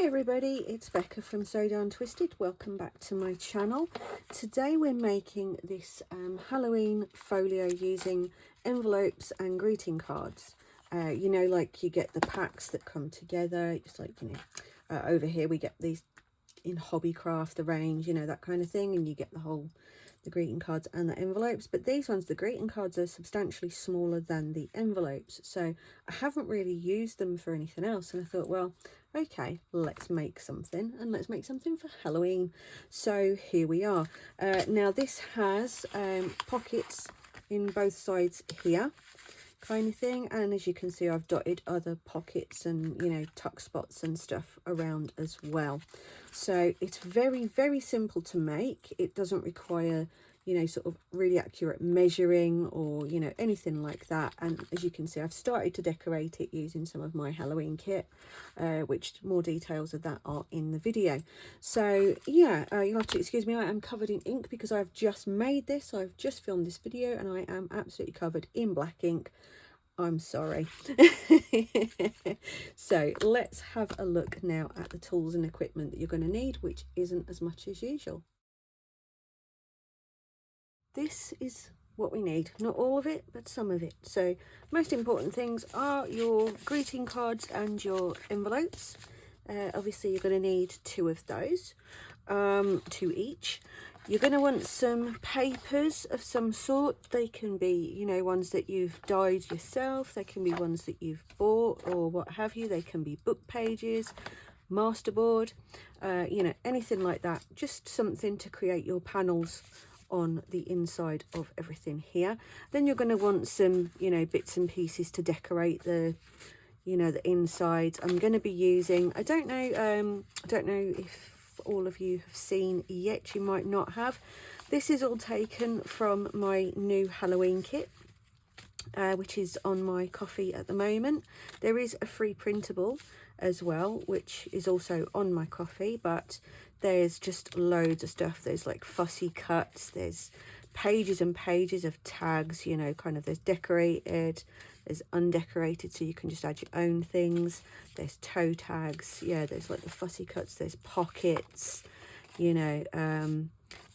everybody, it's Becca from So Darn Twisted. Welcome back to my channel. Today we're making this Halloween folio using envelopes and greeting cards. You know, like you get the packs that come together. It's like, you know, over here we get these in Hobbycraft, the range, you know, that kind of thing, and you get the greeting cards and the envelopes. But these ones, the greeting cards are substantially smaller than the envelopes, so I haven't really used them for anything else, and I thought, well, okay, let's make something, and let's make something for Halloween. So here we are. Now this has pockets in both sides here, kind of thing, and as you can see, I've dotted other pockets and, you know, tuck spots and stuff around as well. So it's very, very simple to make. It doesn't require, you know, sort of really accurate measuring or, you know, anything like that. And as you can see, I've started to decorate it using some of my Halloween kit, which more details of that are in the video. So yeah, you'll have to excuse me, I am covered in ink because I've just made this. I've just filmed this video and I am absolutely covered in black ink. I'm sorry. So let's have a look now at the tools and equipment that you're going to need, which isn't as much as usual. This is what we need, not all of it, but some of it. So most important things are your greeting cards and your envelopes. Obviously you're going to need 2 of those, 2 each. You're going to want some papers of some sort. They can be, you know, ones that you've dyed yourself. They can be ones that you've bought or what have you. They can be book pages, masterboard, you know, anything like that. Just something to create your panels on the inside of everything here. Then you're going to want some, you know, bits and pieces to decorate the, you know, the inside. I'm going to be using, I don't know if all of you have seen yet, you might not have. This is all taken from my new Halloween kit, which is on my coffee at the moment. There is a free printable as well, which is also on my coffee, but there's just loads of stuff. There's like fussy cuts, there's pages and pages of tags, you know, kind of, there's decorated, there's undecorated, so you can just add your own things. There's toe tags, yeah, there's like the fussy cuts, there's pockets, you know.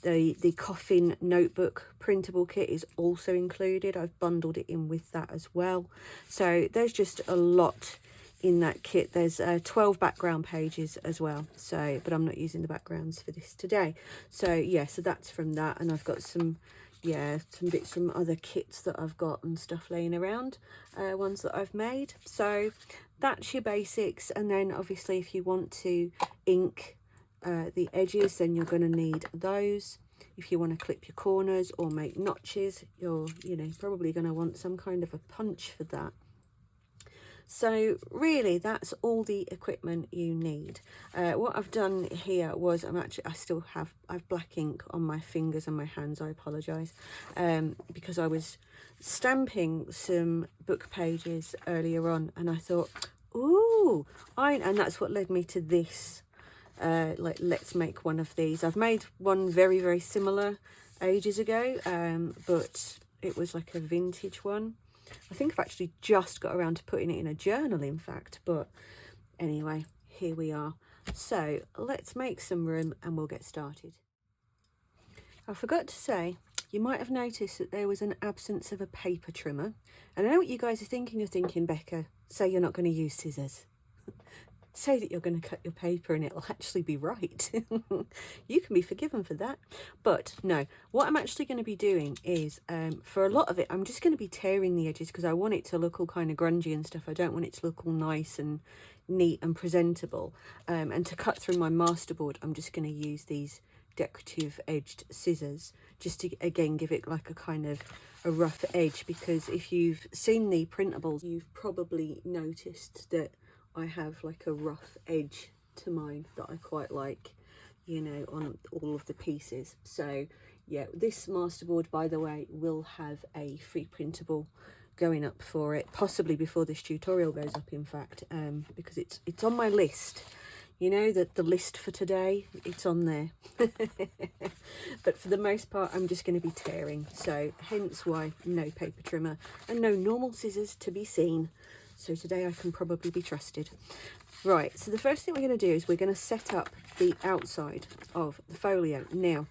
The coffin notebook printable kit is also included. I've bundled it in with that as well. So there's just a lot in that kit. There's 12 background pages as well, so, but I'm not using the backgrounds for this today. So yeah, so that's from that, and I've got some, yeah, some bits from other kits that I've got and stuff laying around, ones that I've made. So that's your basics. And then obviously if you want to ink the edges, then you're going to need those. If you want to clip your corners or make notches, you're, you know, probably going to want some kind of a punch for that. So really that's all the equipment you need. What I've done here was I've black ink on my fingers and my hands. I apologize, because I was stamping some book pages earlier on and I thought, ooh, and that's what led me to this, like, let's make one of these. I've made one very, very similar ages ago, but it was like a vintage one. I think I've actually just got around to putting it in a journal, in fact, but anyway, here we are. So let's make some room and we'll get started. I forgot to say, you might have noticed that there was an absence of a paper trimmer. And I know what you guys are thinking. You're thinking, Becca, say you're not going to use scissors. Say that you're going to cut your paper and it'll actually be right. You can be forgiven for that. But no, what I'm actually going to be doing is, for a lot of it, I'm just going to be tearing the edges because I want it to look all kind of grungy and stuff. I don't want it to look all nice and neat and presentable. And to cut through my masterboard, I'm just going to use these decorative edged scissors just to, again, give it like a kind of a rough edge. Because if you've seen the printables, you've probably noticed that I have like a rough edge to mine that I quite like, you know, on all of the pieces. So yeah, this masterboard, by the way, will have a free printable going up for it, possibly before this tutorial goes up, in fact, because it's on my list. You know, that the list for today, it's on there. But for the most part, I'm just going to be tearing, so hence why no paper trimmer and no normal scissors to be seen. so today I can probably be trusted. Right, so the first thing we're going to do is we're going to set up the outside of the folio. Now,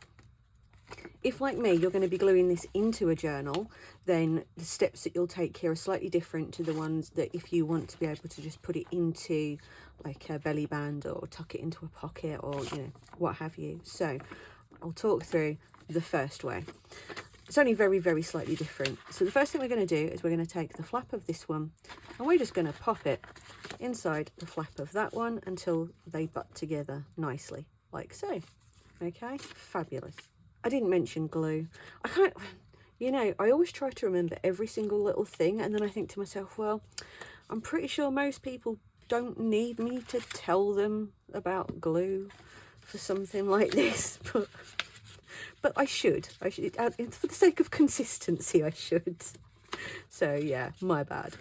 if like me, you're going to be gluing this into a journal, then the steps that you'll take here are slightly different to the ones that if you want to be able to just put it into like a belly band or tuck it into a pocket or, you know, what have you. So I'll talk through the first way. It's only very, very slightly different. So the first thing we're going to do is we're going to take the flap of this one and we're just going to pop it inside the flap of that one until they butt together nicely, like so. Okay, fabulous. I didn't mention glue. I can't, you know, I always try to remember every single little thing, and then I think to myself, well, I'm pretty sure most people don't need me to tell them about glue for something like this, but I should. For the sake of consistency, I should. So yeah, my bad.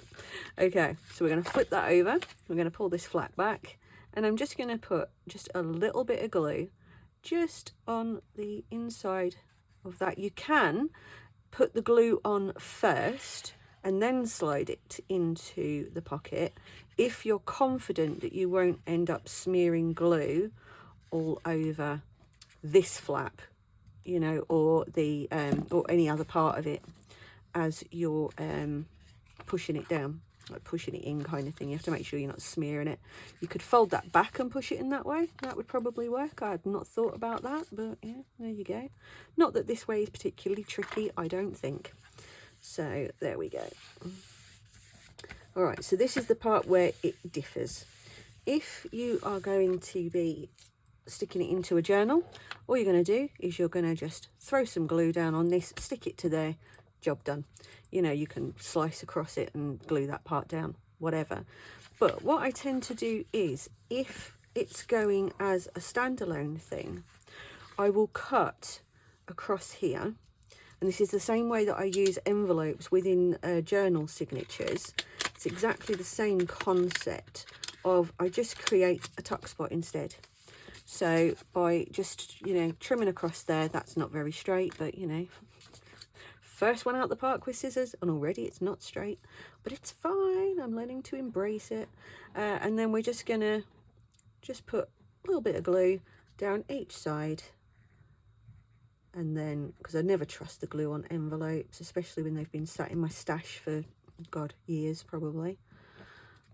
Okay, so we're going to flip that over. We're going to pull this flat back, and I'm just going to put just a little bit of glue just on the inside of that. You can put the glue on first and then slide it into the pocket if you're confident that you won't end up smearing glue all over this flap, you know, or the or any other part of it as you're pushing it down, like pushing it in kind of thing. You have to make sure you're not smearing it. You could fold that back and push it in that way. That would probably work. I had not thought about that, but yeah, there you go. Not that this way is particularly tricky, I don't think. So there we go. All right, so this is the part where it differs. If you are going to be sticking it into a journal, all you're going to do is you're going to just throw some glue down on this, stick it to there, job done. You know, you can slice across it and glue that part down, whatever. But what I tend to do is, if it's going as a standalone thing, I will cut across here. And this is the same way that I use envelopes within journal signatures. It's exactly the same concept of I just create a tuck spot instead. So by just, you know, trimming across there, that's not very straight, but you know, first one out the park with scissors, and already it's not straight, but it's fine. I'm learning to embrace it. And then we're just gonna just put a little bit of glue down each side. And then, because I never trust the glue on envelopes, especially when they've been sat in my stash for, God, years probably.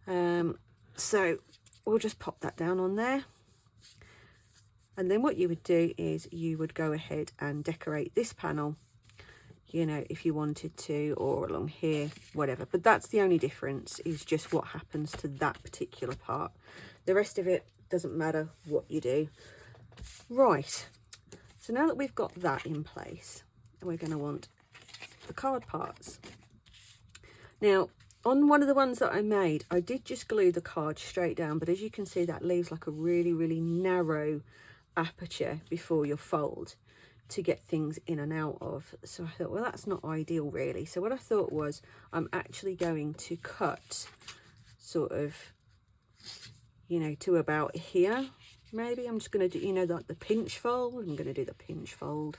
So we'll just pop that down on there. And then what you would do is you would go ahead and decorate this panel, you know, if you wanted to, or along here, whatever. But that's the only difference, is just what happens to that particular part. The rest of it doesn't matter what you do. Right, so now that we've got that in place, we're going to want the card parts. Now, on one of the ones that I made, I did just glue the card straight down, but as you can see, that leaves like a really, really narrow aperture before your fold to get things in and out of. So I thought, well, that's not ideal really. So what I thought was, I'm actually going to cut sort of, you know, to about here. Maybe I'm just going to do, you know, like the pinch fold. I'm going to do the pinch fold.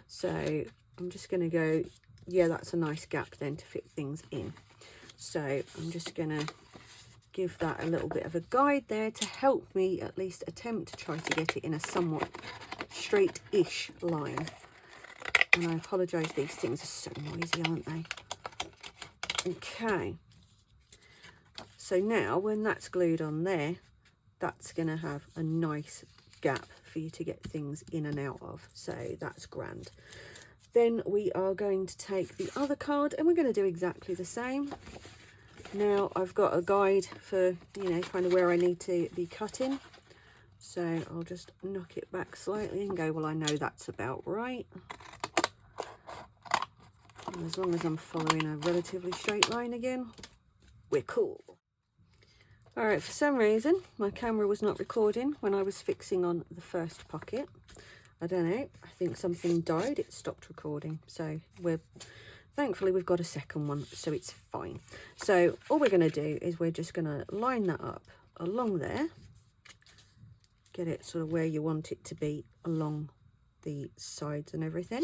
So I'm just going to go, yeah, that's a nice gap then to fit things in. So I'm just going to give that a little bit of a guide there to help me at least attempt to try to get it in a somewhat straight-ish line. And I apologise, these things are so noisy, aren't they? Okay. So now when that's glued on there, that's going to have a nice gap for you to get things in and out of. So that's grand. Then we are going to take the other card and we're going to do exactly the same. Now I've got a guide for, you know, kind of where I need to be cutting. So I'll just knock it back slightly and go, well, I know that's about right. And as long as I'm following a relatively straight line again, we're cool. All right, for some reason, my camera was not recording when I was fixing on the first pocket. I don't know, I think something died, it stopped recording. So thankfully we've got a second one, so it's fine. So all we're gonna do is we're just gonna line that up along there, get it sort of where you want it to be along the sides and everything.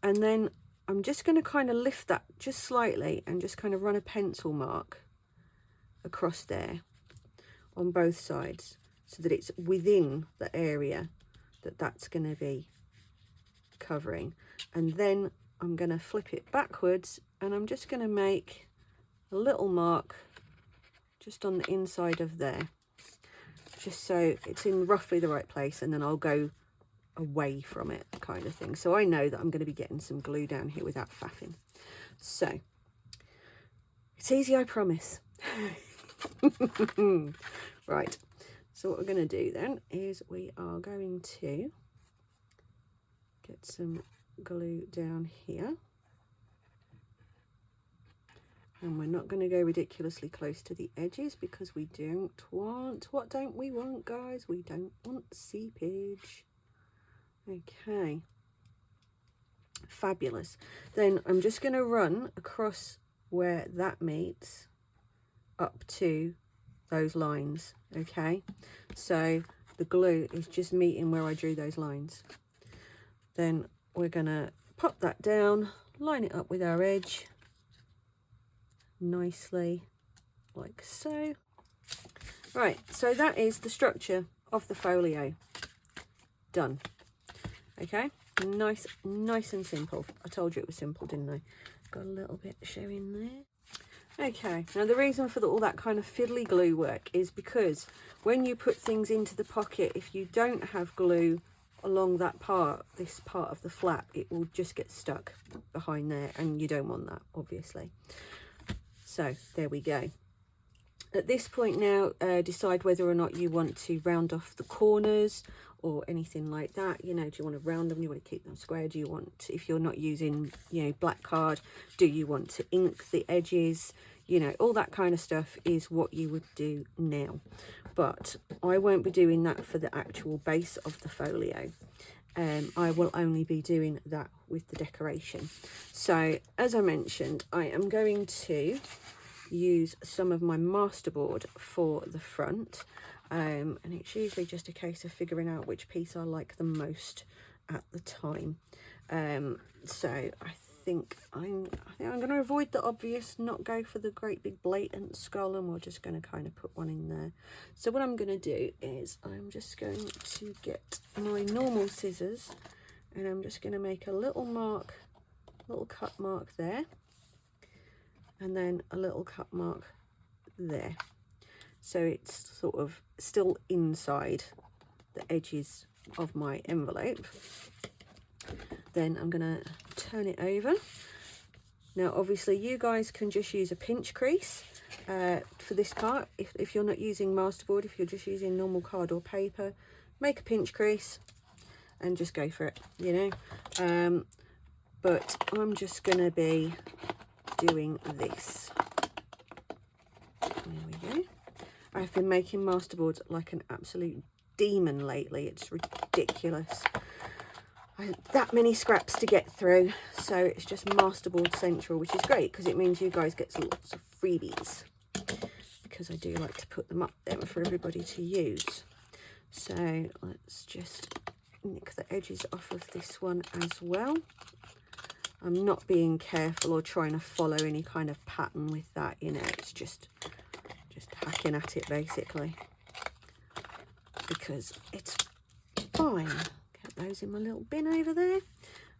And then I'm just gonna kind of lift that just slightly and just kind of run a pencil mark across there on both sides, so that it's within the area that that's going to be covering. And then I'm going to flip it backwards, and I'm just going to make a little mark just on the inside of there, just so it's in roughly the right place, and then I'll go away from it, kind of thing, so I know that I'm going to be getting some glue down here without faffing. So it's easy, I promise. Right, so what we're going to do then is we are going to get some glue down here, and we're not going to go ridiculously close to the edges because we don't want, what don't we want, guys? We don't want seepage. Okay, fabulous. Then I'm just going to run across where that meets up to those lines. Okay, so the glue is just meeting where I drew those lines. Then we're going to pop that down, line it up with our edge nicely, like so. Right, so that is the structure of the folio done. Okay, nice and simple. I told you it was simple, didn't I? Got a little bit showing there. Okay, now the reason for all that kind of fiddly glue work is because when you put things into the pocket, if you don't have glue along that part, this part of the flap, it will just get stuck behind there, and you don't want that, obviously. So there we go. At this point now, decide whether or not you want to round off the corners or anything like that. You know, do you want to round them? You want to keep them square? Do you want, if you're not using, you know, black card, do you want to ink the edges? You know, all that kind of stuff is what you would do now. But I won't be doing that for the actual base of the folio. I will only be doing that with the decoration. So as I mentioned, I am going to use some of my masterboard for the front, and it's usually just a case of figuring out which piece I like the most at the time. So I think I'm going to avoid the obvious, not go for the great big blatant skull, and we're just going to kind of put one in there. So what I'm going to do is I'm just going to get my normal scissors, and I'm just going to make a little mark, little cut mark there, and then a little cut mark there, so it's sort of still inside the edges of my envelope. Then I'm going to turn it over. Now obviously you guys can just use a pinch crease for this part. If you're not using masterboard, if you're just using normal card or paper, make a pinch crease and just go for it, you know. But I'm just going to be doing this. There we go. I've been making masterboards like an absolute demon lately. It's ridiculous. I have that many scraps to get through, so it's just masterboard central, which is great because it means you guys get lots of freebies, because I do like to put them up there for everybody to use. So let's just nick the edges off of this one as well. I'm not being careful or trying to follow any kind of pattern with that, you know, it's just hacking at it basically, because it's fine. Get those in my little bin over there.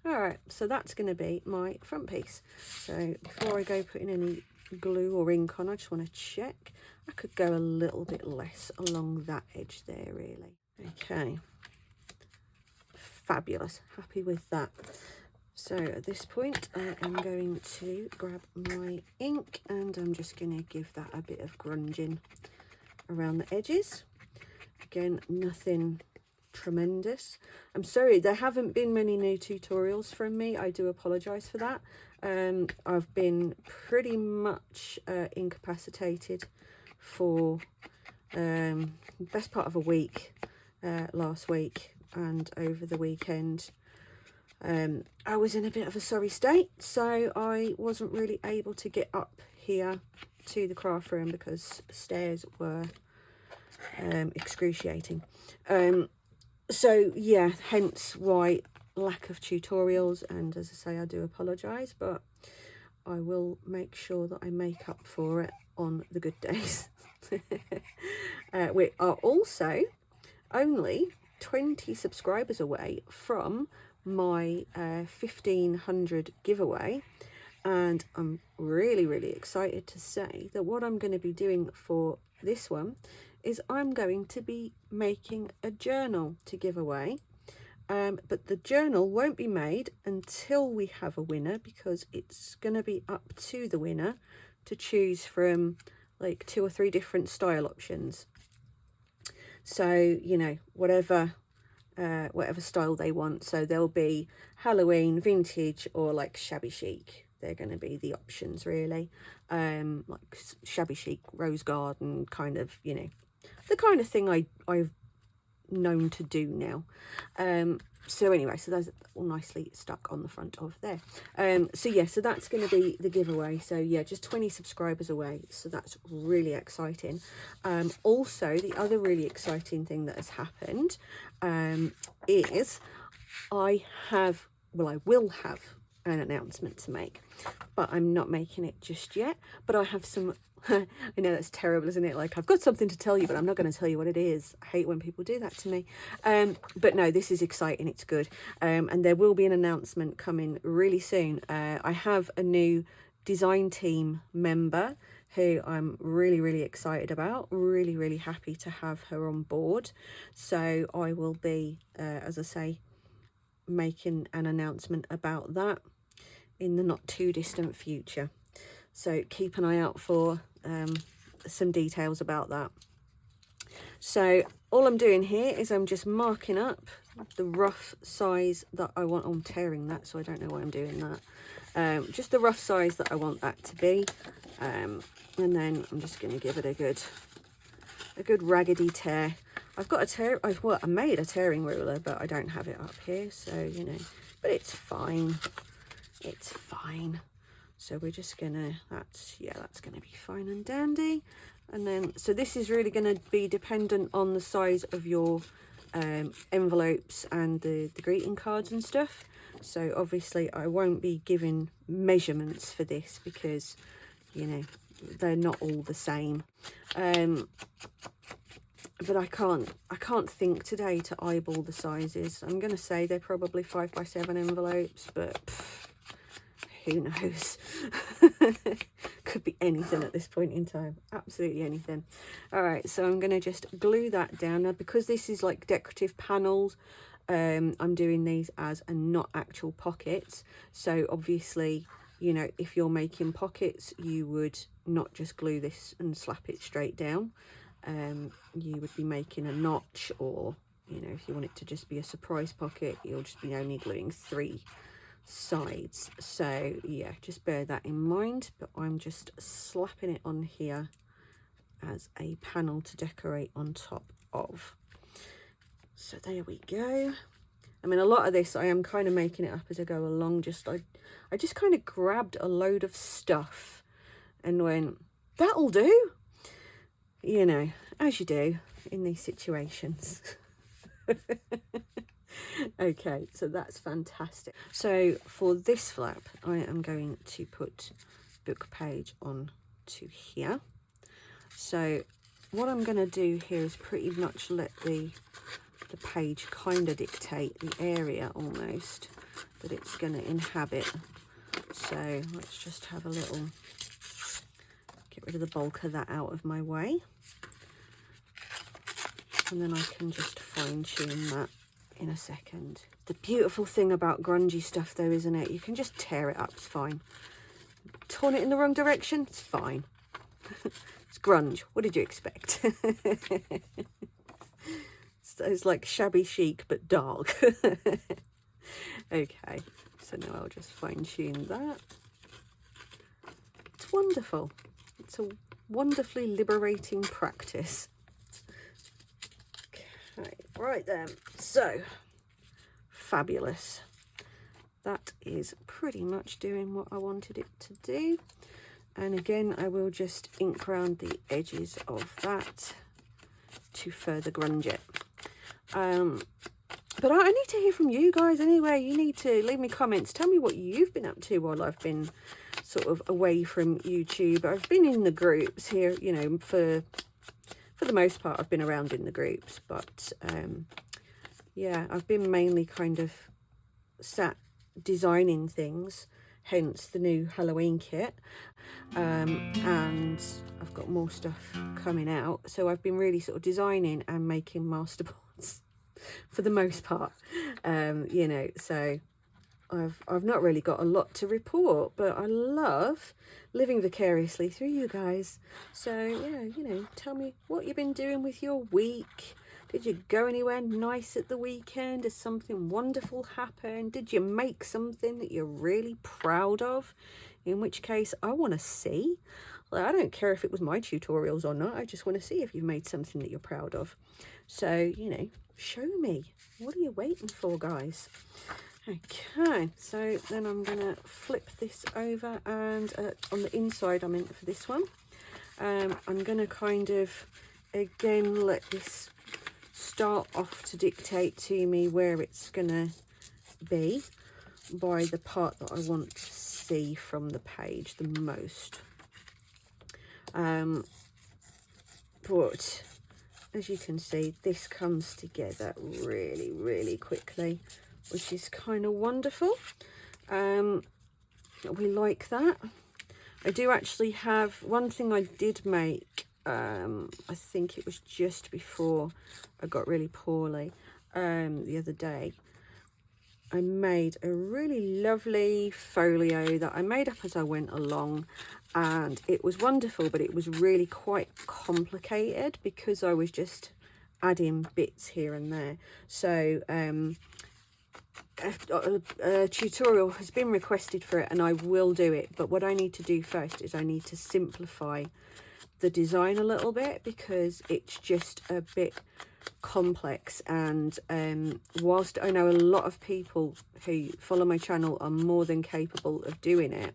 All right, so that's going to be my front piece. So before I go putting any glue or ink on, I just want to check. I could go a little bit less along that edge there, really. Okay, fabulous, happy with that. So at this point I am going to grab my ink, and I'm just going to give that a bit of grunging around the edges. Again, nothing tremendous. I'm sorry, there haven't been many new tutorials from me. I do apologise for that. I've been pretty much incapacitated for the best part of a week last week and over the weekend. I was in a bit of a sorry state, so I wasn't really able to get up here to the craft room because stairs were excruciating. So yeah, hence why lack of tutorials, and as I say, I do apologise, but I will make sure that I make up for it on the good days. We are also only 20 subscribers away from my 1500 giveaway, and I'm really excited to say that what I'm going to be doing for this one is I'm going to be making a journal to give away. But the journal won't be made until we have a winner, because it's going to be up to the winner to choose from like 2 or 3 different style options. So, you know, whatever style they want. So there'll be Halloween, vintage, or like shabby chic. They're going to be the options, really. Like shabby chic, rose garden, kind of, you know, the kind of thing I've known to do now. So anyway, so those are all nicely stuck on the front of there. So yeah, so that's going to be the giveaway. So yeah, just 20 subscribers away, so that's really exciting. Also, the other really exciting thing that has happened is I will have an announcement to make, but I'm not making it just yet. But I have some I know that's terrible, isn't it? Like, I've got something to tell you, but I'm not going to tell you what it is. I hate when people do that to me. But no, this is exciting. It's good. And there will be an announcement coming really soon. I have a new design team member who I'm really excited about. Really happy to have her on board. So I will be, as I say, making an announcement about that in the not too distant future. So keep an eye out for some details about that. So all I'm doing here is I'm just marking up the rough size that I want. I'm tearing that, so I don't know why I'm doing that. Just the rough size that I want that to be. And then I'm just going to give it a good raggedy tear. I've got a tear. I made a tearing ruler, but I don't have it up here, so you know. But it's fine. It's fine. So we're just gonna, that's gonna be fine and dandy. And then, so this is really gonna be dependent on the size of your envelopes and the greeting cards and stuff. So obviously I won't be giving measurements for this because, you know, they're not all the same. But I can't think today to eyeball the sizes. I'm gonna say they're probably 5x7 envelopes, but who knows? Could be anything at this point in time. Absolutely anything. All right, so I'm going to just glue that down. Now, because this is like decorative panels, I'm doing these as not actual pockets. So obviously, you know, if you're making pockets, you would not just glue this and slap it straight down. You would be making a notch, or, you know, if you want it to just be a surprise pocket, you'll just be only gluing 3 sides. So yeah, just bear that in mind. But I'm just slapping it on here as a panel to decorate on top of. So there we go. I mean, a lot of this I am kind of making it up as I go along. I just kind of grabbed a load of stuff and went, that'll do, you know, as you do in these situations. Okay, so that's fantastic. So for this flap, I am going to put book page on to here. So what I'm going to do here is pretty much let the page kind of dictate the area almost that it's going to inhabit. So let's just have a little, get rid of the bulk of that out of my way. And then I can just fine tune that in a second. The beautiful thing about grungy stuff though, isn't it? You can just tear it up, it's fine. Torn it in the wrong direction, it's fine. It's grunge, what did you expect? It's like shabby chic but dark. Okay, so now I'll just fine tune that. It's wonderful. It's a wonderfully liberating practice. Okay, right then, so fabulous. That is pretty much doing what I wanted it to do. And again, I will just ink around the edges of that to further grunge it. But I need to hear from you guys anyway. You need to leave me comments. Tell me what you've been up to while I've been sort of away from YouTube. I've been in the groups here, you know, for the most part I've been around in the groups, but yeah, I've been mainly kind of sat designing things, hence the new Halloween kit. And I've got more stuff coming out, so I've been really sort of designing and making masterboards for the most part, you know, so I've not really got a lot to report, but I love living vicariously through you guys. So yeah, you know, tell me what you've been doing with your week. Did you go anywhere nice at the weekend? Did something wonderful happen? Did you make something that you're really proud of? In which case, I want to see. Well, I don't care if it was my tutorials or not. I just want to see if you've made something that you're proud of. So, you know, show me. What are you waiting for, guys? Okay, so then I'm going to flip this over, and on the inside, I meant for this one, I'm going to kind of, again, let this start off to dictate to me where it's going to be by the part that I want to see from the page the most. But as you can see, this comes together really, really quickly, which is kind of wonderful. We like that. I do actually have one thing I did make. I think it was just before I got really poorly the other day. I made a really lovely folio that I made up as I went along, and it was wonderful, but it was really quite complicated because I was just adding bits here and there. So a tutorial has been requested for it, and I will do it, but what I need to do first is I need to simplify the design a little bit because it's just a bit complex. And whilst I know a lot of people who follow my channel are more than capable of doing it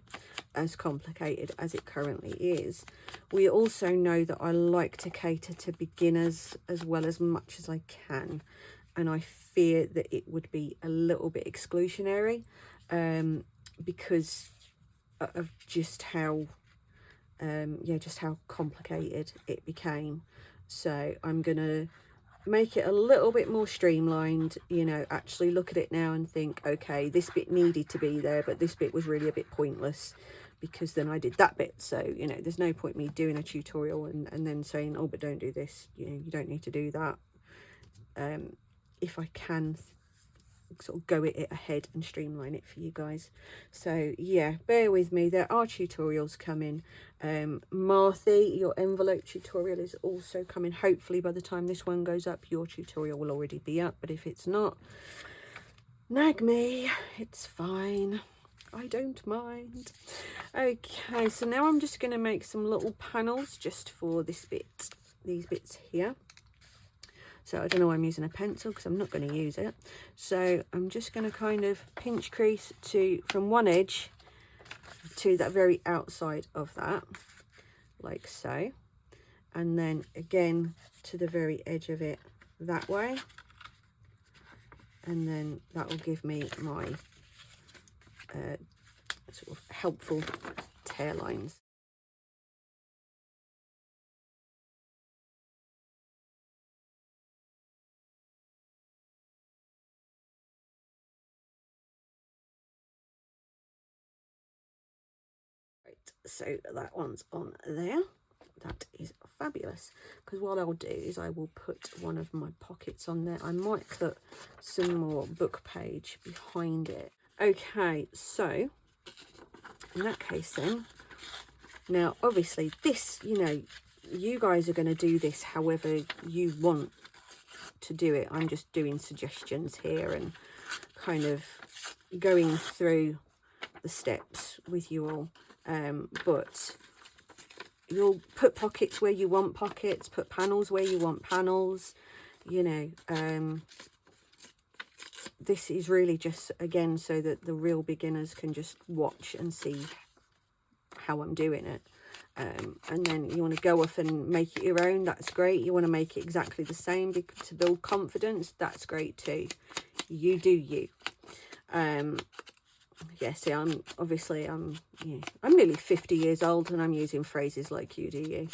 as complicated as it currently is, we also know that I like to cater to beginners as well as much as I can, and I fear that it would be a little bit exclusionary because of just how just how complicated it became. So I'm gonna make it a little bit more streamlined, you know, actually look at it now and think, okay, this bit needed to be there, but this bit was really a bit pointless because then I did that bit. So, you know, there's no point me doing a tutorial and then saying, oh, but don't do this, you know, you don't need to do that. If I can sort of go it ahead and streamline it for you guys. So yeah, bear with me, there are tutorials coming. Marthy, your envelope tutorial is also coming. Hopefully by the time this one goes up, your tutorial will already be up, but if it's not, nag me, it's fine, I don't mind. Okay, so now I'm just going to make some little panels just for this bit, these bits here. So I don't know why I'm using a pencil because I'm not going to use it. So I'm just going to kind of pinch crease from one edge to that very outside of that, like so. And then again to the very edge of it that way. And then that will give me my sort of helpful tear lines. So that one's on there. That is fabulous, because what I'll do is I will put one of my pockets on there. I might put some more book page behind it. Okay, so in that case then, now obviously this, you know, you guys are going to do this however you want to do it. I'm just doing suggestions here and kind of going through the steps with you all. But you'll put pockets where you want pockets, put panels where you want panels, you know. This is really just, again, so that the real beginners can just watch and see how I'm doing it. And then you want to go off and make it your own, that's great. You want to make it exactly the same to build confidence, that's great too. You do you. yeah, see, I'm nearly 50 years old and I'm using phrases like you do you,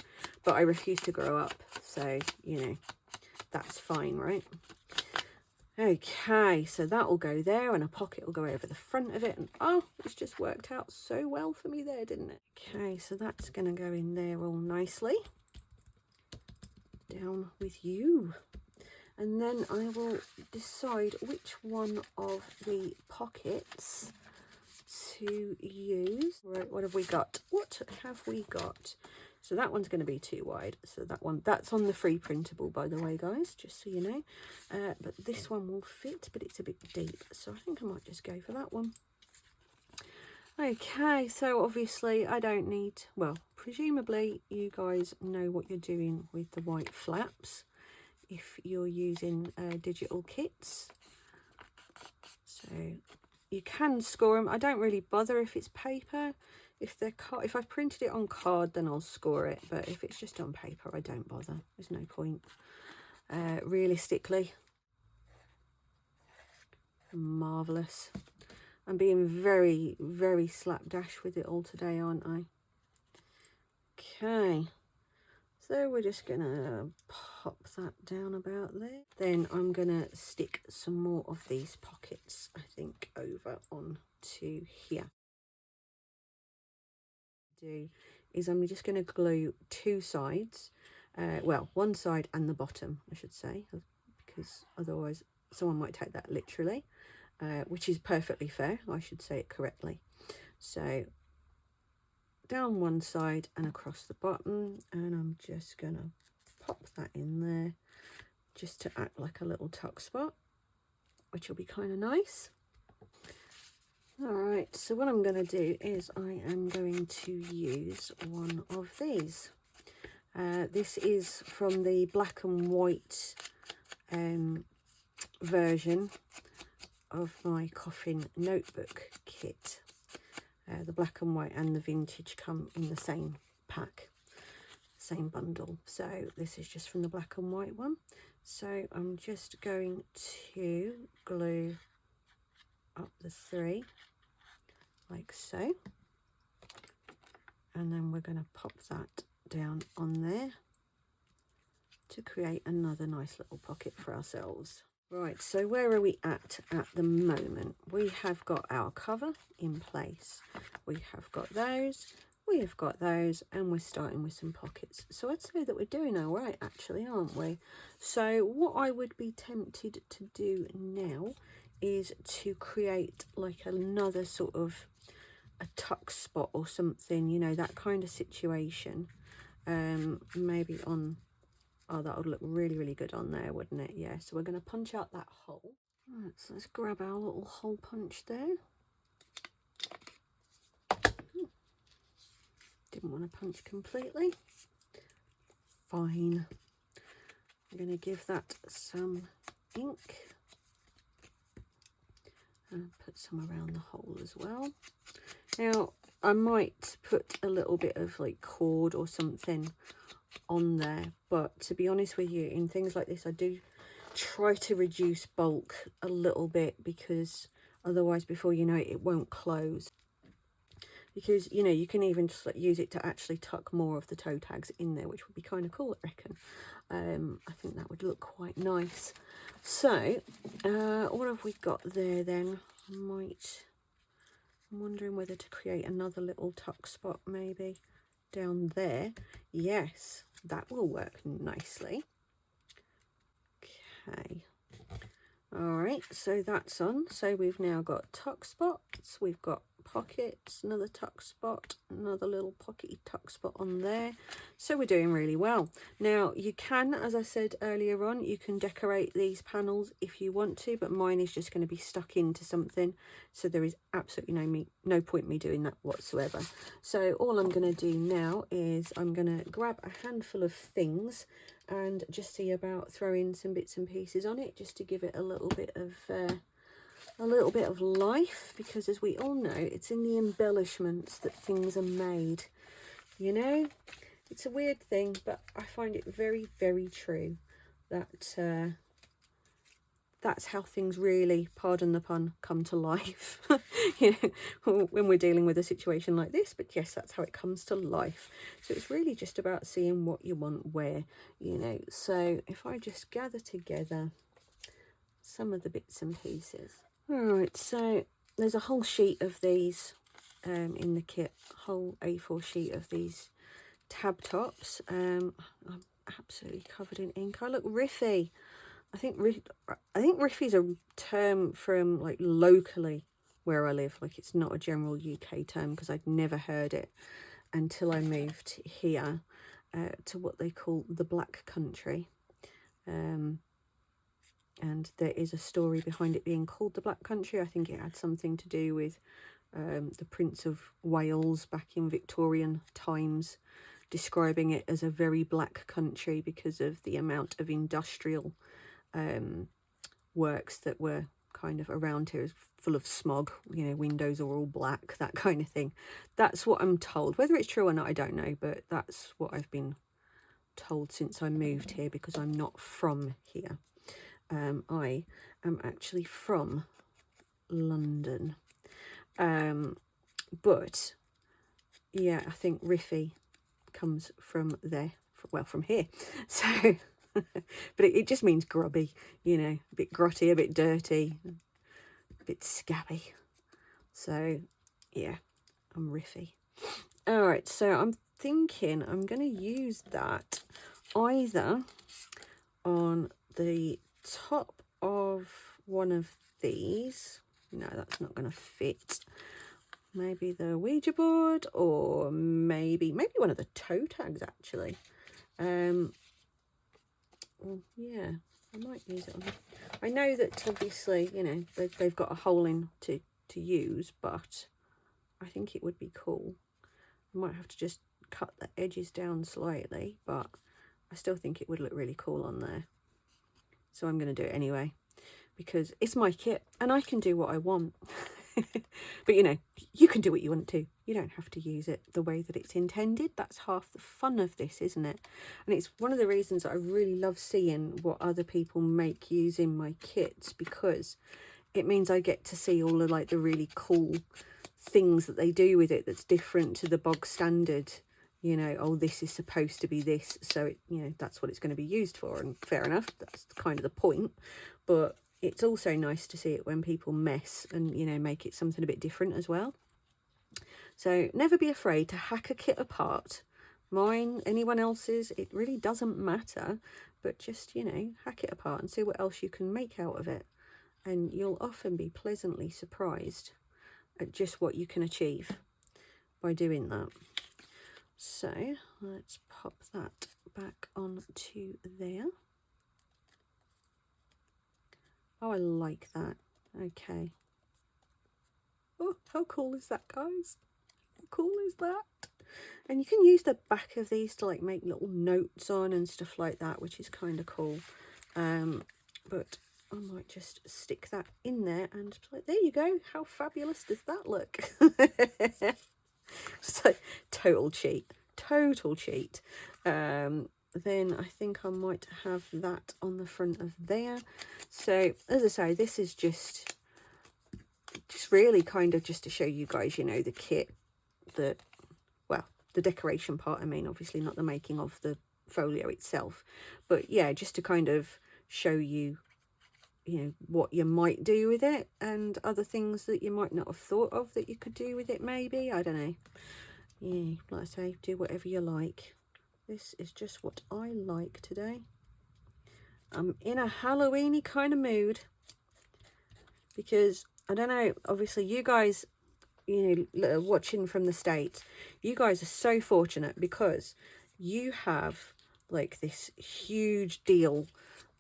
but I refuse to grow up, so you know, that's fine, right? Okay, so that will go there, and a pocket will go over the front of it, and oh, it's just worked out so well for me there, didn't it? Okay, so that's going to go in there all nicely. Down with you. And then I will decide which one of the pockets to use. Right, what have we got? What have we got? So that one's going to be too wide. So that one, that's on the free printable, by the way, guys, just so you know. But this one will fit, but it's a bit deep. So I think I might just go for that one. Okay, so obviously I don't need, well, presumably you guys know what you're doing with the white flaps if you're using digital kits. So you can score them. I don't really bother if it's paper. If I've printed it on card, then I'll score it, but if it's just on paper, I don't bother. There's no point. Realistically, marvelous. I'm being very, very slapdash with it all today, aren't I? Okay, so we're just gonna pop that down about there. Then I'm gonna stick some more of these pockets, I think, over onto here. Do is I'm just going to glue two sides, well, one side and the bottom, I should say, because otherwise someone might take that literally, which is perfectly fair. I should say it correctly. So down one side and across the bottom, and I'm just going to pop that in there just to act like a little tuck spot, which will be kind of nice. All right, so what I'm going to do is I am going to use one of these. This is from the black and white version of my coffin notebook kit. The black and white and the vintage come in the same pack, same bundle. So this is just from the black and white one. So I'm just going to glue up the three like so, and then we're going to pop that down on there to create another nice little pocket for ourselves. Right, so where are we at the moment? We have got our cover in place, we have got those, we have got those, and we're starting with some pockets. So I'd say that we're doing all right, actually, aren't we? So what I would be tempted to do now is to create like another sort of a tuck spot or something, you know, that kind of situation. Maybe on, oh, that would look really, really good on there, wouldn't it? Yeah, so we're going to punch out that hole. Right, so let's grab our little hole punch there. Didn't want to punch completely. Fine. I'm going to give that some ink and put some around the hole as well. Now, I might put a little bit of like cord or something on there, but to be honest with you, in things like this, I do try to reduce bulk a little bit, because otherwise, before you know it, it won't close. Because, you know, you can even just like use it to actually tuck more of the toe tags in there, which would be kind of cool, I reckon. I think that would look quite nice. So what have we got there then? I'm wondering whether to create another little tuck spot maybe down there. Yes, that will work nicely. Okay, all right, so that's on. So we've now got tuck spots, we've got pockets, another tuck spot, another little pockety tuck spot on there. So we're doing really well. Now you can, as I said earlier on, you can decorate these panels if you want to, but mine is just going to be stuck into something, so there is absolutely no point me doing that whatsoever. So all I'm going to do now is I'm going to grab a handful of things and just see about throwing some bits and pieces on it, just to give it a little bit of life, because as we all know, it's in the embellishments that things are made. You know, it's a weird thing, but I find it very, very true that that's how things really, pardon the pun, come to life. You know, when we're dealing with a situation like this. But yes, that's how it comes to life. So it's really just about seeing what you want where, you know. So if I just gather together some of the bits and pieces. All right, so there's a whole sheet of these in the kit, whole A4 sheet of these tab tops. I'm absolutely covered in ink. I look riffy. I think riffy is a term from like locally where I live. Like it's not a general UK term, because I'd never heard it until I moved here to what they call the Black Country. And there is a story behind it being called the Black Country. I think it had something to do with the Prince of Wales back in Victorian times, describing it as a very black country because of the amount of industrial works that were kind of around here, full of smog, you know, windows are all black, that kind of thing. That's what I'm told. Whether it's true or not, I don't know, but that's what I've been told since I moved here, because I'm not from here. I am actually from London. But yeah, I think riffy comes from there, well, from here. So but it just means grubby, you know, a bit grotty, a bit dirty, a bit scabby. So yeah, I'm riffy. All right, so I'm thinking I'm going to use that either on the top of one of these. No, that's not going to fit. Maybe the Ouija board, or maybe one of the toe tags actually. Well, yeah, I might use it on. I know that obviously, you know, they've got a hole in to use, but I think it would be cool. I might have to just cut the edges down slightly, but I still think it would look really cool on there. So I'm going to do it anyway, because it's my kit and I can do what I want. But you know, you can do what you want to. You don't have to use it the way that it's intended. That's half the fun of this, isn't it? And it's one of the reasons that I really love seeing what other people make using my kits, because it means I get to see all of like the really cool things that they do with it that's different to the bog standard. You know, oh, this is supposed to be this, so it, you know, that's what it's going to be used for, and fair enough, that's kind of the point. But it's also nice to see it when people mess and, you know, make it something a bit different as well. So never be afraid to hack a kit apart. Mine, anyone else's, it really doesn't matter, but just, you know, hack it apart and see what else you can make out of it. And you'll often be pleasantly surprised at just what you can achieve by doing that. So let's pop that back onto there. Oh, I like that. Okay. Oh, how cool is that, guys? How cool is that? And you can use the back of these to like make little notes on and stuff like that, which is kind of cool. But I might just stick that in there and like, there you go. How fabulous does that look? So total cheat. Then I think I might have that on the front of there. So as I say, this is just really kind of just to show you guys, you know, the kit, the decoration part. I mean, obviously not the making of the folio itself, but yeah, just to kind of show you, you know, what you might do with it and other things that you might not have thought of that you could do with it, maybe. I don't know. Yeah, like I say, do whatever you like. This is just what I like today. I'm in a Halloweeny kind of mood because, I don't know, obviously you guys, you know, watching from the States, you guys are so fortunate because you have like this huge deal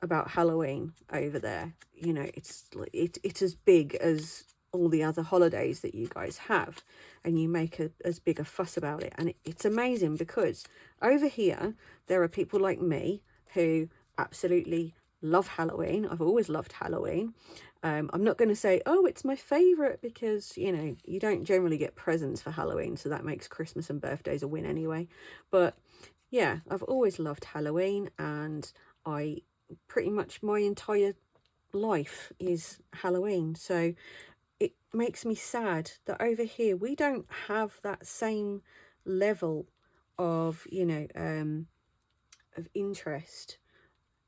about Halloween over there. You know, it's as big as all the other holidays that you guys have, and you make as big a fuss about it. And it's amazing because over here there are people like me who absolutely love Halloween. I've always loved Halloween. I'm not going to say, oh, it's my favourite, because, you know, you don't generally get presents for Halloween, so that makes Christmas and birthdays a win anyway. But yeah, I've always loved Halloween, and I pretty much my entire life is Halloween. So it makes me sad that over here we don't have that same level of, you know, of interest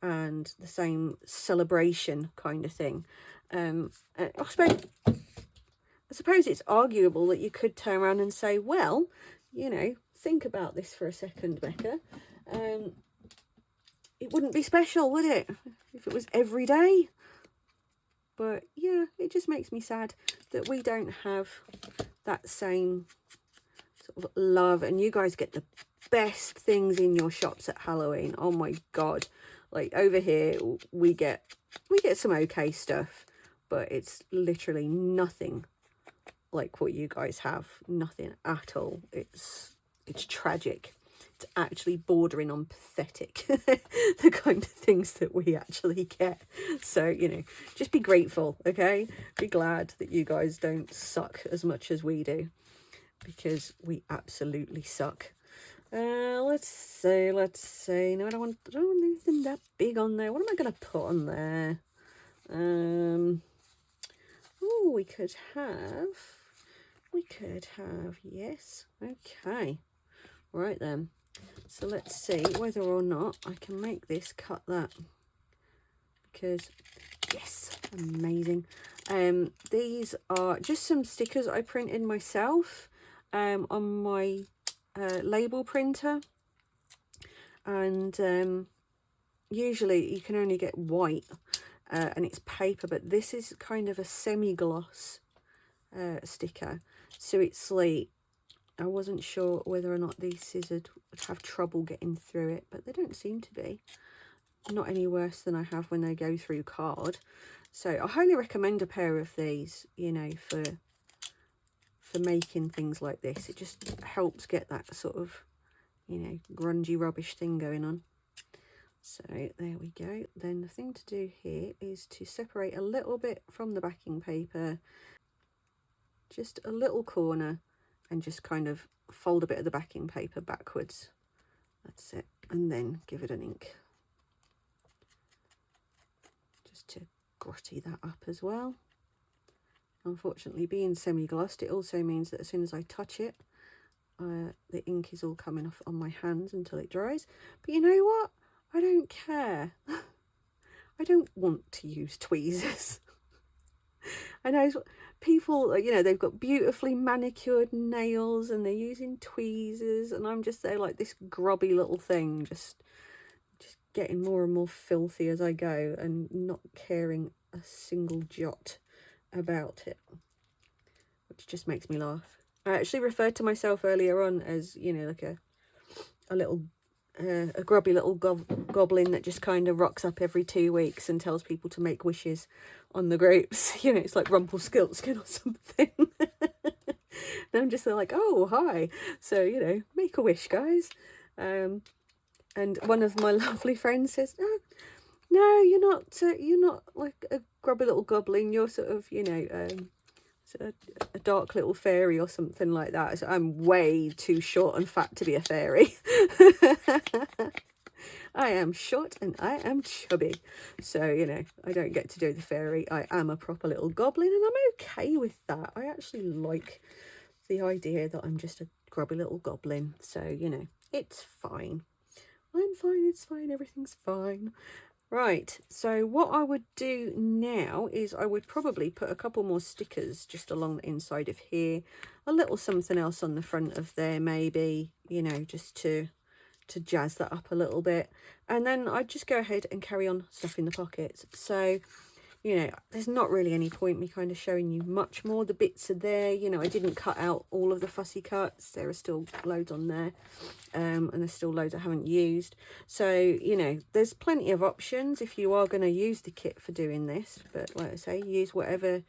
and the same celebration kind of thing. I suppose it's arguable that you could turn around and say, well, you know, think about this for a second, Becca. It wouldn't be special, would it, if it was every day? But yeah, it just makes me sad that we don't have that same sort of love. And you guys get the best things in your shops at Halloween. Oh my God. Like over here, we get some okay stuff, but it's literally nothing like what you guys have. Nothing at all. It's tragic. It's actually bordering on pathetic, the kind of things that we actually get. So, you know, just be grateful, okay? Be glad that you guys don't suck as much as we do, because we absolutely suck. Let's see. No, I don't want anything that big on there. What am I going to put on there? Oh, we could have, yes. Okay. Right then. So let's see whether or not I can make this cut that. Because, yes, amazing. These are just some stickers I printed myself on my label printer. And usually you can only get white and it's paper, but this is kind of a semi-gloss sticker. So it's like, I wasn't sure whether or not these scissors would have trouble getting through it, but they don't seem to be. Not any worse than I have when they go through card. So I highly recommend a pair of these, you know, for making things like this. It just helps get that sort of, you know, grungy rubbish thing going on. So there we go. Then the thing to do here is to separate a little bit from the backing paper, just a little corner, and just kind of fold a bit of the backing paper backwards. That's it. And then give it an ink. Just to grotty that up as well. Unfortunately, being semi-glossed, it also means that as soon as I touch it, the ink is all coming off on my hands until it dries. But you know what? I don't care. I don't want to use tweezers. I know people, you know, they've got beautifully manicured nails and they're using tweezers, and I'm just there like this grubby little thing, just getting more and more filthy as I go and not caring a single jot about it, which just makes me laugh. I actually referred to myself earlier on as, you know, like a little a grubby little goblin that just kind of rocks up every 2 weeks and tells people to make wishes on the groups. You know, it's like Rumpelstiltskin or something. And I'm just like, oh, hi. So, you know, make a wish, guys. And one of my lovely friends says, oh, no, you're not like a grubby little goblin. You're sort of, you know, a dark little fairy or something like that. So I'm way too short and fat to be a fairy. I am short and I am chubby. So, you know, I don't get to do the fairy. I am a proper little goblin, and I'm okay with that. I actually like the idea that I'm just a grubby little goblin. So, you know, it's fine. I'm fine, it's fine, everything's fine. Right, so what I would do now is I would probably put a couple more stickers just along the inside of here, a little something else on the front of there maybe, you know, just to jazz that up a little bit. And then I'd just go ahead and carry on stuffing the pockets. So, you know, there's not really any point me kind of showing you much more. The bits are there, you know, I didn't cut out all of the fussy cuts. There are still loads on there, and there's still loads I haven't used. So, you know, there's plenty of options if you are going to use the kit for doing this. But like I say, use whatever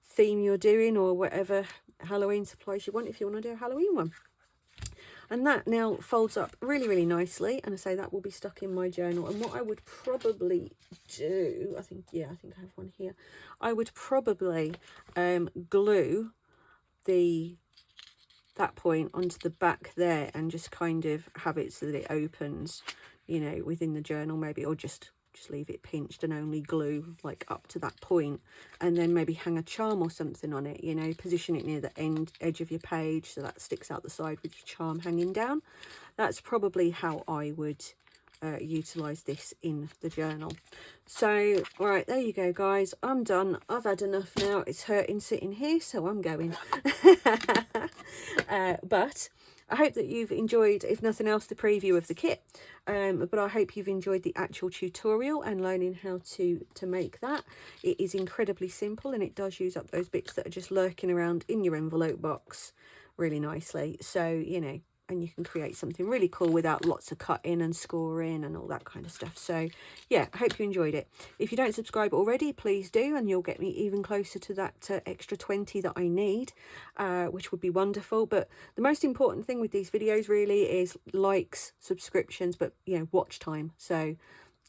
theme you're doing or whatever Halloween supplies you want if you want to do a Halloween one. And that now folds up really, really nicely. And I say that will be stuck in my journal. And what I would probably do, I think I have one here. I would probably glue that point onto the back there and just kind of have it so that it opens, you know, within the journal maybe, or just just leave it pinched and only glue like up to that point, and then maybe hang a charm or something on it, you know, position it near the edge of your page so that sticks out the side with your charm hanging down. That's probably how I would utilize this in the journal. So right, there you go guys, I'm done. I've had enough now, it's hurting sitting here, so I'm going. But I hope that you've enjoyed, if nothing else, the preview of the kit, but I hope you've enjoyed the actual tutorial and learning how to make that. It is incredibly simple, and it does use up those bits that are just lurking around in your envelope box really nicely. So, you know, and you can create something really cool without lots of cutting and scoring and all that kind of stuff. So yeah, I hope you enjoyed it. If you don't subscribe already, please do, and you'll get me even closer to that extra 20 that I need, which would be wonderful. But the most important thing with these videos really is likes, subscriptions, but you know, watch time. So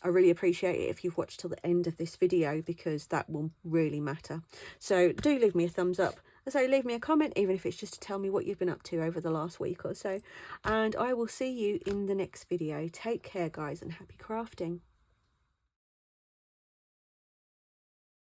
I really appreciate it if you've watched till the end of this video, because that will really matter. So do leave me a thumbs up. So leave me a comment, even if it's just to tell me what you've been up to over the last week or so. And I will see you in the next video. Take care, guys, and happy crafting.